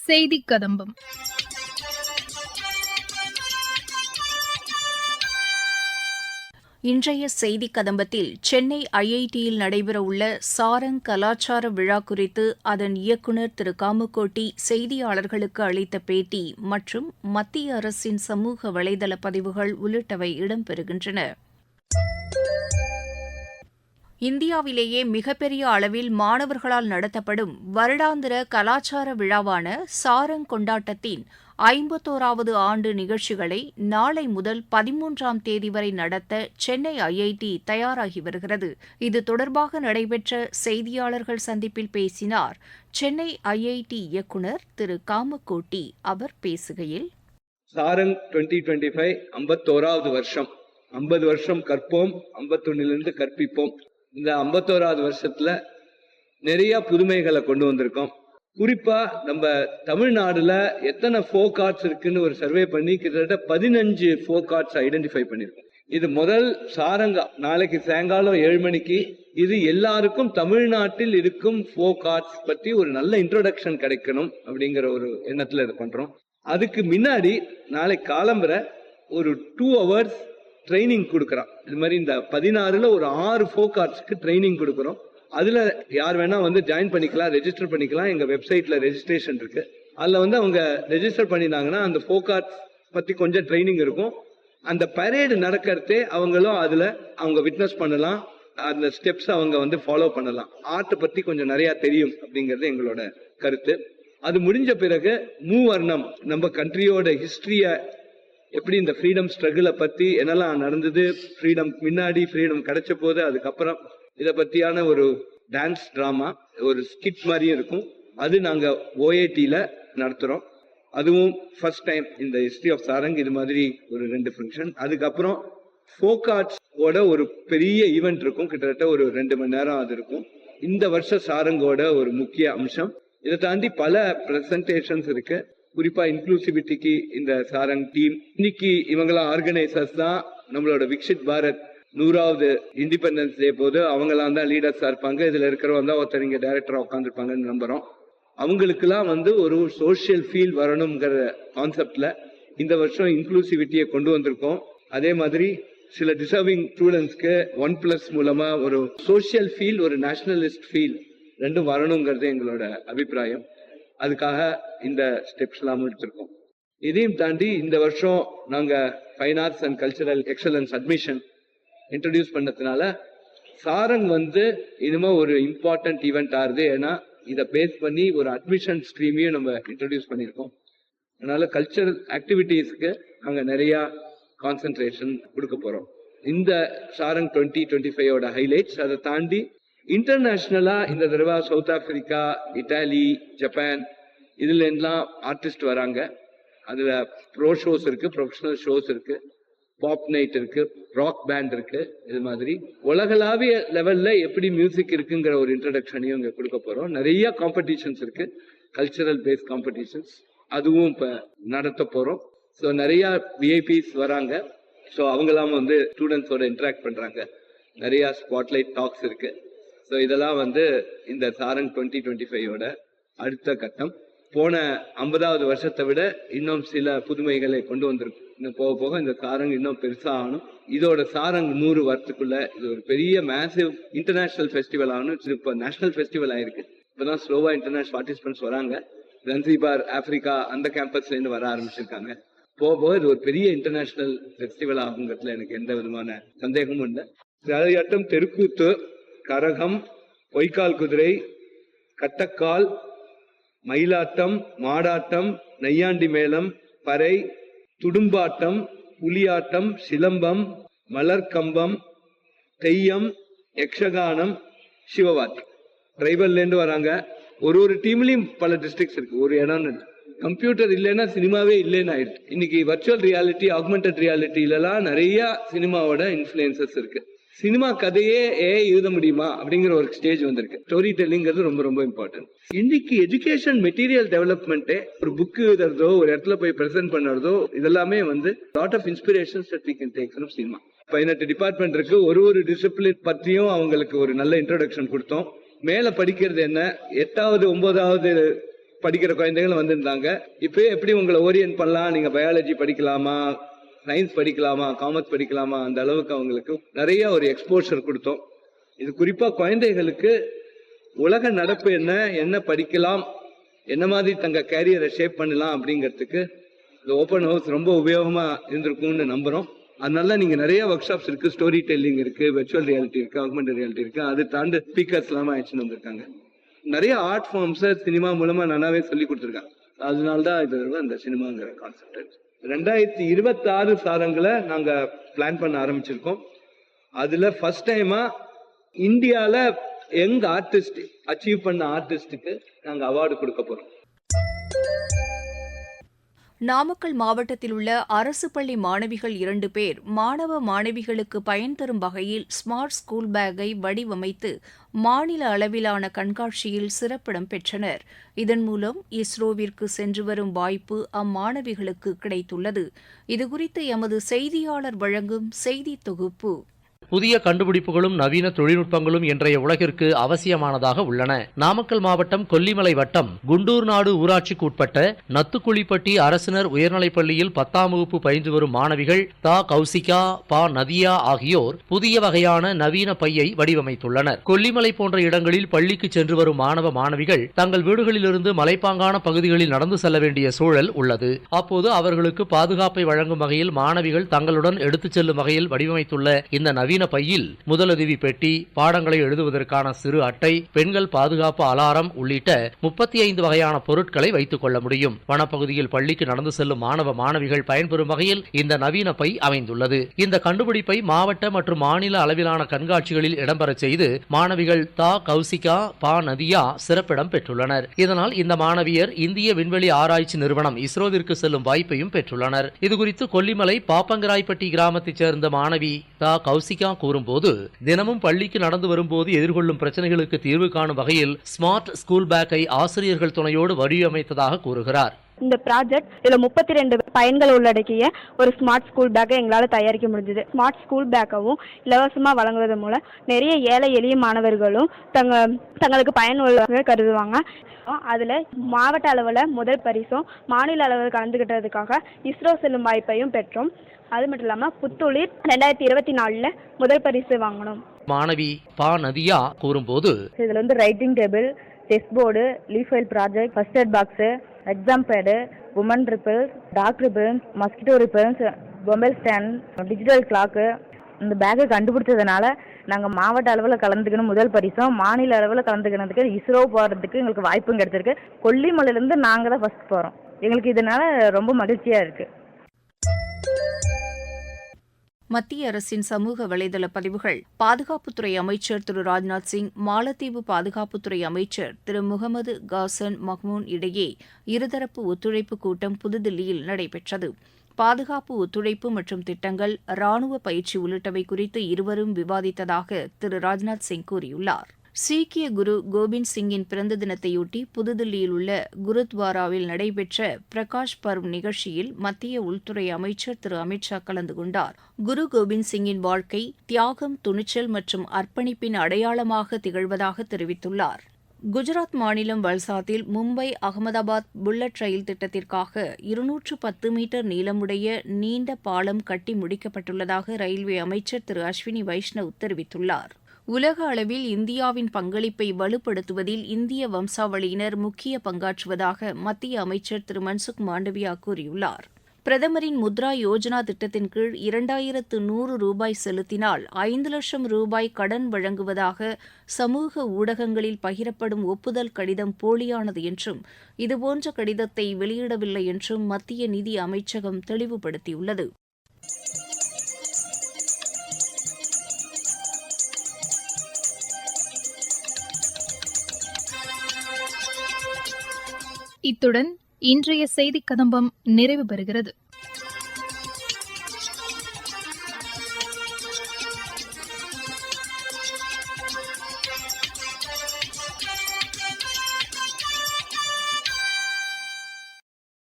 செய்தி கதம்பம். இன்றைய செய்தி கதம்பத்தில் சென்னை ஐஐடியில் நடைபெறவுள்ள சாரங் கலாச்சார விழா குறித்து அதன் இயக்குநர் திரு காமகோட்டி செய்தியாளர்களுக்கு அளித்த பேட்டி மற்றும் மத்திய அரசின் சமூக வலைதள பதிவுகள் உள்ளிட்டவை இடம்பெறுகின்றன. இந்தியாவிலேயே மிகப்பெரிய அளவில் மாணவர்களால் நடத்தப்படும் வருடாந்திர கலாச்சார விழாவான சாரங் கொண்டாட்டத்தின் 51வது ஆண்டு நிகழ்ச்சிகளை நாளை முதல் 13ஆம் தேதி வரை நடத்த சென்னை ஐஐடி தயாராகி வருகிறது. இது தொடர்பாக நடைபெற்ற செய்தியாளர்கள் சந்திப்பில் பேசினார் சென்னை ஐஐடி இயக்குநர் திரு காமகோட்டி. அவர் பேசுகையில், சாரங் 2025 51வது வருஷம். 50 வருஷம் கற்போம், 51லிருந்து கற்பிப்போம். இந்த 51வது வருஷத்துல நிறைய புதுமைகளை கொண்டு வந்திருக்கோம். குறிப்பா நம்ம தமிழ்நாடுல எத்தனை ஃபோக் ஆர்ட்ஸ் இருக்குன்னு ஒரு சர்வே பண்ணி கிட்டத்தட்ட 15 ஃபோக் ஆர்ட்ஸ் ஐடென்டிஃபை பண்ணிருக்கோம். இது முதல் சாரங்கா. நாளைக்கு சாயங்காலம் 7 மணிக்கு இது எல்லாருக்கும் தமிழ்நாட்டில் இருக்கும் ஃபோக் ஆர்ட்ஸ் பத்தி ஒரு நல்ல இன்ட்ரோடக்ஷன் கிடைக்கணும் அப்படிங்கிற ஒரு எண்ணத்துல இது பண்றோம். அதுக்கு முன்னாடி நாளைக்கு காலம்பரை ஒரு 2 hours ட்ரைனிங் கொடுக்குறோம். இது மாதிரி இந்த 16ல ஒரு 6 ஃபோக் ஆர்ட்ஸ்க்கு ட்ரைனிங் கொடுக்குறோம். அதுல யார் வேணா வந்து ஜாயின் பண்ணிக்கலாம், ரெஜிஸ்டர் பண்ணிக்கலாம். எங்க வெப்சைட்ல ரெஜிஸ்ட்ரேஷன் இருக்கு. அதுல வந்து அவங்க ரெஜிஸ்டர் பண்ணினாங்கன்னா அந்த ஃபோக் ஆர்ட்ஸ் பத்தி கொஞ்சம் ட்ரைனிங் இருக்கும். அந்த பரேடு நடக்கிறதே அவங்களும் அதுல அவங்க விட்னஸ் பண்ணலாம். அந்த ஸ்டெப்ஸ் அவங்க வந்து ஃபாலோ பண்ணலாம். ஆர்ட் பத்தி கொஞ்சம் நிறைய தெரியும் அப்படிங்கிறது எங்களோட கருத்து. அது முடிஞ்ச பிறகு மூவர்ணம், நம்ம கண்ட்ரியோட ஹிஸ்டரிய, எப்படி இந்த ஃப்ரீடம் ஸ்ட்ரகிளை பத்தி என்னெல்லாம் நடந்தது, ஃப்ரீடம் முன்னாடி, ஃப்ரீடம் கிடைச்ச போது, அதுக்கப்புறம் இதை பத்தியான ஒரு டான்ஸ் டிராமா, ஒரு ஸ்கிட் மாதிரியும் இருக்கும். அது நாங்க ஓஏடில நடத்துறோம். அதுவும் ஃபர்ஸ்ட் டைம் இந்த ஹிஸ்டரி ஆஃப் சாரங். இது மாதிரி ஒரு 2 ஃபங்க்ஷன். அதுக்கப்புறம் ஃபோக் ஆர்ட்ஸ் ஓட ஒரு பெரிய ஈவெண்ட் இருக்கும். கிட்டத்தட்ட ஒரு 2 மணி நேரம் அது இருக்கும். இந்த வருஷ சாரங்கோட ஒரு முக்கிய அம்சம். இதை தாண்டி பல பிரசன்டேஷன்ஸ் இருக்கு. குறிப்பா இன்க்ளூசிவிட்டிக்கு இந்த சாரங் டீம் இன்னைக்கு இவங்களாம் ஆர்கனைசர்ஸ் தான். நம்மளோட விக்ஷித் பாரத் 100வது இண்டிபெண்டன்ஸ் டே போது அவங்களாம் தான் லீடர்ஸா இருப்பாங்க. இதுல இருக்கிறவங்க தான் ஒருத்தர் இங்க டைரக்டரா உட்காந்துருப்பாங்கன்னு நம்புறோம். அவங்களுக்குலாம் வந்து ஒரு சோசியல் ஃபீல் வரணுங்கிற கான்செப்ட்ல இந்த வருஷம் இன்க்ளூசிவிட்டியை கொண்டு வந்திருக்கோம். அதே மாதிரி சில டிசர்விங் ஸ்டூடெண்ட்ஸ்க்கு 1+ மூலமா ஒரு சோசியல் ஃபீல், ஒரு நேஷனலிஸ்ட் ஃபீல் ரெண்டும் வரணுங்கிறது எங்களோட அபிப்பிராயம். அதுக்காக இந்த ஸ்டெப்ஸ் எல்லாம் எடுத்திருக்கோம். இதையும் தாண்டி இந்த வருஷம் நாங்க fine arts and cultural excellence admission introduce பண்ணதுனால சாரங் வந்து இனிமே ஒரு இம்பார்ட்டன்ட் ஈவெண்ட் ஆகுது. ஏன்னா இதை பேஸ் பண்ணி ஒரு அட்மிஷன் ஸ்ட்ரீமையும் நம்ம இன்ட்ரடியூஸ் பண்ணியிருக்கோம். அதனால கல்ச்சரல் ஆக்டிவிட்டீஸ்க்கு நாங்க நிறைய கான்சென்ட்ரேஷன் கொடுக்க போறோம். இந்த சாரங் 2025 ஹைலைட்ஸ். அதை தாண்டி இன்டர்நேஷனலா இந்த தடவை சவுத் ஆப்பிரிக்கா, இட்டாலி, ஜப்பான் இதுல எல்லாம் ஆர்டிஸ்ட் வராங்க. அதுல ப்ரோ ஷோஸ் இருக்கு, ப்ரொஃபஷனல் ஷோஸ் இருக்கு, பாப் நைட் இருக்கு, ராக் பேண்ட் இருக்கு. இது மாதிரி உலகளாவிய லெவல்ல எப்படி மியூசிக் இருக்குங்கிற ஒரு இன்ட்ரடக்ஷனையும் இங்க கொடுக்க போறோம். நிறைய காம்படிஷன்ஸ் இருக்கு, கல்ச்சரல் பேஸ்ட் காம்படிஷன்ஸ். அதுவும் இப்ப நடத்த போறோம். ஸோ நிறைய விஐபிஸ் வராங்க. ஸோ அவங்கெல்லாம் வந்து ஸ்டூடெண்ட்ஸோட இன்டராக்ட் பண்றாங்க. நிறைய ஸ்பாட்லைட் டாக்ஸ் இருக்கு. ஸோ இதெல்லாம் வந்து இந்த சாரங் 2025 அடுத்த கட்டம். போன 50வது வருஷத்தை விட இன்னும் சில புதுமைகளை கொண்டு வந்திருக்கு. இன்னும் போக போக இந்த சாரங் இன்னும் பெருசா ஆகணும். இதோட சாரங் 100 வருஷத்துக்குள்ள இது ஒரு பெரிய மேசிவ் இன்டர்நேஷனல் ஃபெஸ்டிவல் ஆகணும். இது இப்போ நேஷனல் ஃபெஸ்டிவல் ஆயிருக்கு. இப்பதான் ஸ்லோவா இன்டர்நேஷனல் பார்ட்டிசிபென்ட்ஸ் வராங்க. ஜன்சிபார், ஆப்பிரிக்கா அந்த கேம்பஸ்ல இருந்து வர ஆரம்பிச்சிருக்காங்க. போக போக இது ஒரு பெரிய இன்டர்நேஷனல் ஃபெஸ்டிவல் ஆகுங்கிறதுல எனக்கு எந்த விதமான சந்தேகமும் இல்லை. கலையாட்டம், தெருக்கூத்து, கரகம், பொய்க்கால் குதிரை, கட்டக்கால், மயிலாட்டம், மாடாட்டம், நையாண்டி மேளம், பறை, துடும்பாட்டம், புலியாட்டம், சிலம்பம், மலர்கம்பம், தெய்யம், யக்ஷகானம், சிவவாத்தி. ட்ரைபல்ல இருந்து வராங்க. ஒரு டீம்லயும் பல டிஸ்ட்ரிக்ட்ஸ் இருக்கு. ஒரு இடம் கம்ப்யூட்டர் இல்லைன்னா சினிமாவே இல்லைன்னு ஆயிடுச்சு. இன்னைக்கு வர்ச்சுவல் ரியாலிட்டி, ஆக்மெண்டட் ரியாலிட்டிலாம் நிறைய சினிமாவோட இன்ஃபுளுசஸ் இருக்கு. சினிமா கதையே எழுத முடியுமா அப்படிங்கிற ஒரு ஸ்டேஜ் வந்திருக்கு. ஸ்டோரி டெல்லிங்கிறது ரொம்ப ரொம்ப இம்பார்ட்டன்ட். இன்னைக்கு எஜுகேஷன் மெட்டீரியல் டெவலப்மெண்ட்டே, ஒரு புக் எழுதுறதோ, ஒரு இடத்துல போய் பிரசென்ட் பண்றதோ, இதெல்லாமே வந்து lot of inspirations that we can take from cinema. 18 department இருக்கு. ஒரு டிசிப்ளின் பத்தியும் அவங்களுக்கு ஒரு நல்ல இன்ட்ரோடக்ஷன் கொடுத்தோம். மேல படிக்கிறது என்ன, 8வது 9வது படிக்கிற குழந்தைகளும் வந்திருந்தாங்க. இப்பயே எப்படி உங்களை ஓரியன்ட் பண்ணலாம், நீங்க பயாலஜி படிக்கலாமா, சயின்ஸ் படிக்கலாமா, காமர்ஸ் படிக்கலாமா, அந்த அளவுக்கு அவங்களுக்கு நிறைய ஒரு எக்ஸ்போஷர் கொடுத்தோம். இது குறிப்பா குழந்தைகளுக்கு உலக நடப்பு என்ன படிக்கலாம், என்ன மாதிரி தங்க கேரியரை ஷேப் பண்ணலாம் அப்படிங்கிறதுக்கு இந்த ஓப்பன் ஹவுஸ் ரொம்ப உபயோகமா இருந்திருக்கும்னு நம்புறோம். அதனால நீங்க நிறைய ஒர்க் ஷாப்ஸ் இருக்கு, ஸ்டோரி டெல்லிங் இருக்கு, வெர்ச்சுவல் ரியாலிட்டி இருக்கு, ஆக்மெண்டட் ரியாலிட்டி இருக்கு, அது தாண்டி ஸ்பீக்கர்ஸ் எல்லாமே அழைச்சிட்டு வந்திருக்காங்க. நிறைய ஆர்ட் ஃபார்ம்ஸை சினிமா மூலமா நல்லாவே சொல்லி கொடுத்துருக்காங்க. அதனால்தான் இது அந்த சினிமாங்கிற கான்செப்ட். 2026 சாரங்களை நாங்க பிளான் பண்ண ஆரம்பிச்சிருக்கோம். அதுல ஃபர்ஸ்ட் டைமா இந்தியால யங் ஆர்டிஸ்ட் அச்சீவ் பண்ண ஆர்டிஸ்டுக்கு நாங்க அவார்டு கொடுக்க போறோம். நாமக்கல் மாவட்டத்தில் உள்ள அரசு பள்ளி மாணவிகள் 2 பேர் மாணவ மாணவிகளுக்கு பயன் தரும் வகையில் ஸ்மார்ட் ஸ்கூல் பேக்கை வடிவமைத்து மாநில அளவிலான கண்காட்சியில் சிறப்பிடம் பெற்றனர். இதன் மூலம் இஸ்ரோவிற்கு சென்று வரும் வாய்ப்பு அம்மாணவிகளுக்கு கிடைத்துள்ளது. இதுகுறித்து எமது செய்தியாளர் வழங்கும் செய்தி தொகுப்பு. புதிய கண்டுபிடிப்புகளும் நவீன தொழில்நுட்பங்களும் இன்றைய உலகிற்கு அவசியமானதாக உள்ளன. நாமக்கல் மாவட்டம் கொல்லிமலை வட்டம் குண்டூர் நாடு ஊராட்சிக்கு உட்பட்ட நத்துக்குழிப்பட்டி அரசினர் உயர்நிலைப் பள்ளியில் 10ஆம் வகுப்பு பயின்று வரும் மாணவிகள் தா கௌசிகா, பா நதியா ஆகியோர் புதிய வகையான நவீன பையை வடிவமைத்துள்ளனர். கொல்லிமலை போன்ற இடங்களில் பள்ளிக்கு சென்று வரும் மாணவ மாணவிகள் தங்கள் வீடுகளிலிருந்து மலைப்பாங்கான பகுதிகளில் நடந்து செல்ல வேண்டிய சூழல் உள்ளது. அப்போது அவர்களுக்கு பாதுகாப்பை வழங்கும் வகையில் மாணவிகள் தங்களுடன் எடுத்துச் செல்லும் வகையில் வடிவமைத்துள்ள இந்த நவீன பையில் முதலுதவி பெட்டி, பாடங்களை எழுதுவதற்கான சிறு அட்டை, பெண்கள் பாதுகாப்பு அலாரம் உள்ளிட்ட 35 வகையான பொருட்களை வைத்துக் கொள்ள முடியும். வனப்பகுதியில் பள்ளிக்கு நடந்து செல்லும் மாணவ மாணவிகள் பயன்பெறும் வகையில் இந்த நவீன பை அமைந்துள்ளது. இந்த கண்டுபிடிப்பை மாவட்ட மற்றும் மாநில அளவிலான கண்காட்சிகளில் இடம்பெறச் செய்து மாணவிகள் தா கௌசிகா, பா நதியா சிறப்பிடம் பெற்றுள்ளனர். இதனால் இந்த மாணவியர் இந்திய விண்வெளி ஆராய்ச்சி நிறுவனம் இஸ்ரோவிற்கு செல்லும் வாய்ப்பையும் பெற்றுள்ளனர். இதுகுறித்து கொல்லிமலை பாப்பங்கராய்பட்டி கிராமத்தைச் சேர்ந்த மாணவி தா கௌசிகா கூறும்போது, தினமும் பள்ளிக்கு நடந்து வரும்போது எதிர்கொள்ளும் பிரச்சனைகளுக்கு தீர்வு காணும் வகையில் ஸ்மார்ட் ஸ்கூல் பேக்கை ஆசிரியர்கள் துணையோடு வடிவமைத்ததாக கூறுகிறார். இந்த ப்ராஜெக்ட் இதுல 32 பயன்கள் உள்ளடக்கிய ஒரு ஸ்மார்ட் ஸ்கூல் பேக்கை எங்களால் தயாரிக்க முடிஞ்சது. ஸ்மார்ட் ஸ்கூல் பேக்கவும் இலவசமா வழங்குவது மூலம் நிறைய ஏழை எளிய மாணவர்களும் தங்களுக்கு பயனுள்ளதாக கருதுவாங்க. அதுல மாவட்ட அளவில் முதல் பரிசும் மாநில அளவில் கலந்துகிட்டதுக்காக இஸ்ரோ செல்லும் வாய்ப்பையும் பெற்றோம். அது மட்டும் இல்லாம புத்துளிர் 2024 முதல் பரிசு வாங்கணும். மாணவி பா நதியா கூறும்போது, இதுல writing table, chess board, leaf file project, first aid box, exam pad, woman repels, dog repels, mosquito repels, mobile stand, digital clock. இந்த பேக்கை கண்டுபிடிச்சதுனால நாங்கள் மாவட்ட அளவில் கலந்துக்கணும் முதல் பரிசும், மாநில அளவில் கலந்துக்கிறதுக்கு இஸ்ரோ போகிறதுக்கு எங்களுக்கு வாய்ப்பும் கிடைச்சிருக்கு. கொல்லிமலையிலேருந்து நாங்கள் தான் ஃபர்ஸ்ட் போகிறோம். எங்களுக்கு இதனால ரொம்ப மகிழ்ச்சியாக இருக்குது. மத்திய அரசின் சமூக வலைதள பதிவுகள். பாதுகாப்புத்துறை அமைச்சர் திரு ராஜ்நாத் சிங், மாலத்தீவு பாதுகாப்புத்துறை அமைச்சர் திரு முகமது காசன் மஹ்மூன் இடையே இருதரப்பு ஒத்துழைப்பு கூட்டம் புதுதில்லியில் நடைபெற்றது. பாதுகாப்பு ஒத்துழைப்பு மற்றும் திட்டங்கள், ராணுவ பயிற்சி உள்ளிட்டவை குறித்து இருவரும் விவாதித்ததாக திரு ராஜ்நாத் சிங் கூறியுள்ளார். சீக்கிய குரு கோபிந்த் சிங்கின் பிறந்த தினத்தையொட்டி புதுதில்லியில் உள்ள குருத்வாராவில் நடைபெற்ற பிரகாஷ் பர்வ் நிகழ்ச்சியில் மத்திய உள்துறை அமைச்சர் திரு அமித் ஷா கலந்து கொண்டார். குரு கோபிந்த் சிங்கின் வாழ்க்கை தியாகம், துணிச்சல் மற்றும் அர்ப்பணிப்பின் அடையாளமாக திகழ்வதாக தெரிவித்துள்ளார். குஜராத் மாநிலம் வல்சாத்தில் மும்பை அகமதாபாத் புல்லட் ரயில் திட்டத்திற்காக 210 மீட்டர் நீளமுடைய நீண்ட பாலம் கட்டி முடிக்கப்பட்டுள்ளதாக ரயில்வே அமைச்சர் திரு அஸ்வினி வைஷ்ணவ் தெரிவித்துள்ளார். உலக அளவில் இந்தியாவின் பங்களிப்பை வலுப்படுத்துவதில் இந்திய வம்சாவளியினர் முக்கிய பங்காற்றுவதாக மத்திய அமைச்சர் திரு மன்சுக் மாண்டவியா கூறியுள்ளார். பிரதமரின் முத்ரா யோஜனா திட்டத்தின் கீழ் 2100 ரூபாய் செலுத்தினால் 5 லட்சம் ரூபாய் கடன் வழங்குவதாக சமூக ஊடகங்களில் பகிரப்படும் ஒப்புதல் கடிதம் போலியானது என்றும் இதுபோன்ற கடிதத்தை வெளியிடவில்லை என்றும் மத்திய நிதி அமைச்சகம் தெளிவுபடுத்தியுள்ளது. இத்துடன் இன்றைய செய்திக் கதம்பம் நிறைவு பெறுகிறது.